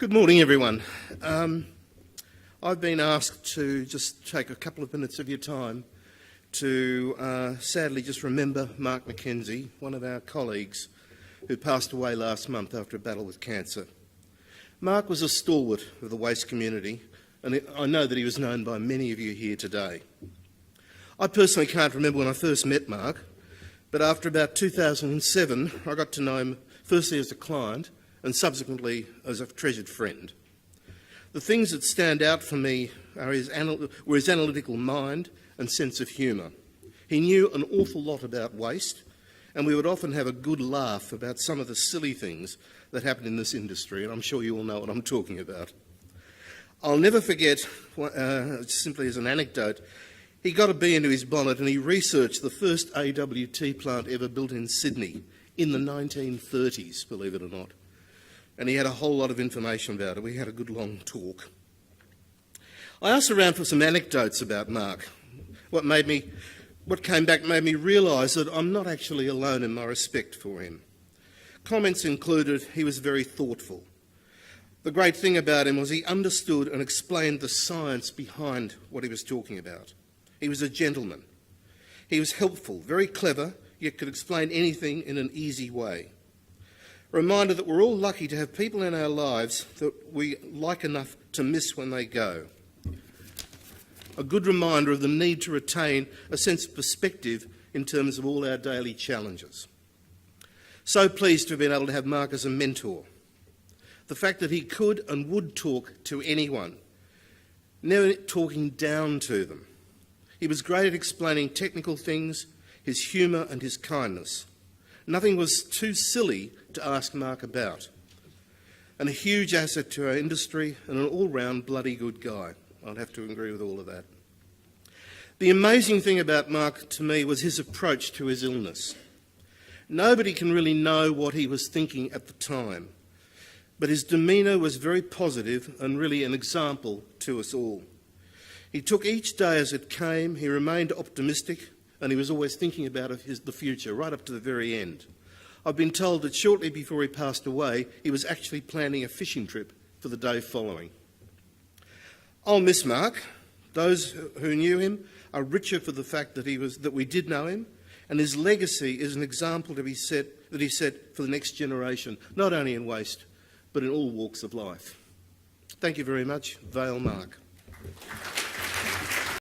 Good morning, everyone. I've been asked to just take a couple of minutes of your time to sadly just remember Mark McKenzie, one of our colleagues who passed away last month after a battle with cancer. Mark was a stalwart of the waste community, and I know that he was known by many of you here today. I personally can't remember when I first met Mark, but after about 2007, I got to know him firstly as a client and subsequently as a treasured friend. The things that stand out for me were his analytical mind and sense of humour. He knew an awful lot about waste, and we would often have a good laugh about some of the silly things that happen in this industry, and I'm sure you all know what I'm talking about. I'll never forget, simply as an anecdote, he got a bee into his bonnet and he researched the first AWT plant ever built in Sydney in the 1930s, believe it or not. And he had a whole lot of information about it. We had a good long talk. I asked around for some anecdotes about Mark. What came back made me realise that I'm not actually alone in my respect for him. Comments included he was very thoughtful. The great thing about him was he understood and explained the science behind what he was talking about. He was a gentleman. He was helpful, very clever, yet could explain anything in an easy way. A reminder that we're all lucky to have people in our lives that we like enough to miss when they go. A good reminder of the need to retain a sense of perspective in terms of all our daily challenges. So pleased to have been able to have Mark as a mentor. The fact that he could and would talk to anyone, never talking down to them. He was great at explaining technical things, his humour and his kindness. Nothing was too silly to ask Mark about. And a huge asset to our industry and an all-round bloody good guy. I'd have to agree with all of that. The amazing thing about Mark to me was his approach to his illness. Nobody can really know what he was thinking at the time, but his demeanour was very positive and really an example to us all. He took each day as it came, he remained optimistic, and he was always thinking about the future, right up to the very end. I've been told that shortly before he passed away, he was actually planning a fishing trip for the day following. I'll miss Mark. Those who knew him are richer for the fact that we did know him, and his legacy is an example that he set for the next generation, not only in waste, but in all walks of life. Thank you very much. Vale Mark.